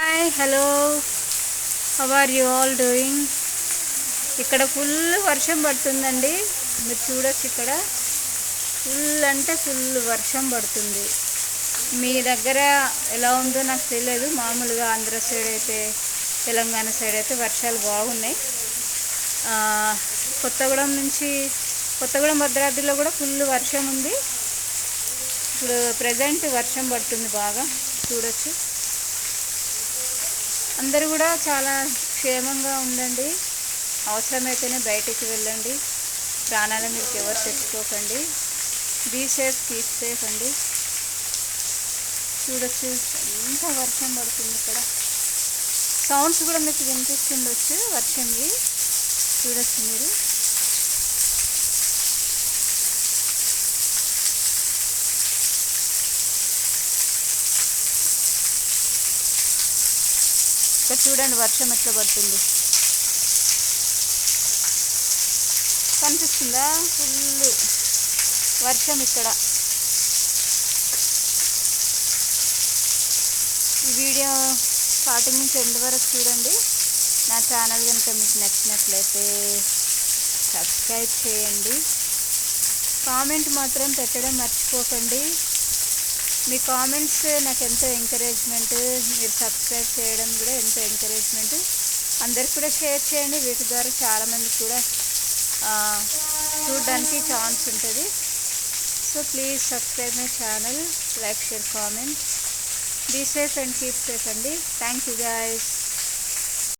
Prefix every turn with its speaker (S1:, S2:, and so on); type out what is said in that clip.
S1: Hi hello how are you all doing. ఇక్కడ full వర్షం పడుతుందండి. మీరు చూడొచ్చు, ఇక్కడ ఫుల్ అంటే ఫుల్ వర్షం పడుతుంది. మీ దగ్గర ఎలా ఉందో నాకు తెలియదు. మామూలుగా ఆంధ్ర సైడ్ అయితే, తెలంగాణ సైడ్ అయితే వర్షాలు బాగున్నాయి. కొత్తగూడెం నుంచి కొత్తగూడెం భద్రాద్రిలో కూడా ఫుల్ వర్షం ఉంది. ఇప్పుడు ప్రజెంట్ వర్షం పడుతుంది బాగా, చూడొచ్చు. అందరూ కూడా చాలా క్షేమంగా ఉండండి. అవసరమైతేనే బయటికి వెళ్ళండి. ప్రాణాల మీదకి ఎవరు తెచ్చుకోకండి. బీ సేఫ్, కీప్ సేఫ్ అండి. చూడొచ్చు ఎంత వర్షం పడుతుంది. ఇక్కడ సౌండ్స్ కూడా మీకు వినిపిస్తుండొచ్చు వర్షంవి. చూడొచ్చు మీరు. ఇక్కడ చూడండి వర్షం ఎట్లా పడుతుంది. కనిపిస్తుందా? ఫుల్ వర్షం ఇక్కడ. ఈ వీడియో స్టార్టింగ్ నుంచి ఎండ్ వరకు చూడండి. నా ఛానల్ కనుక మీకు నచ్చినట్లయితే సబ్స్క్రైబ్ చేయండి. కామెంట్ మాత్రం పెట్టడం మర్చిపోకండి. మీ కామెంట్స్ నాకు ఎంతో ఎంకరేజ్మెంట్. మీరు సబ్స్క్రైబ్ చేయడం కూడా ఎంతో ఎంకరేజ్మెంట్. అందరికి కూడా షేర్ చేయండి. వీటి ద్వారా చాలామందికి కూడా చూడడానికి ఛాన్స్ ఉంటుంది. So please subscribe my channel, like, share, comment. Be safe and keep safe అండి. Thank you guys.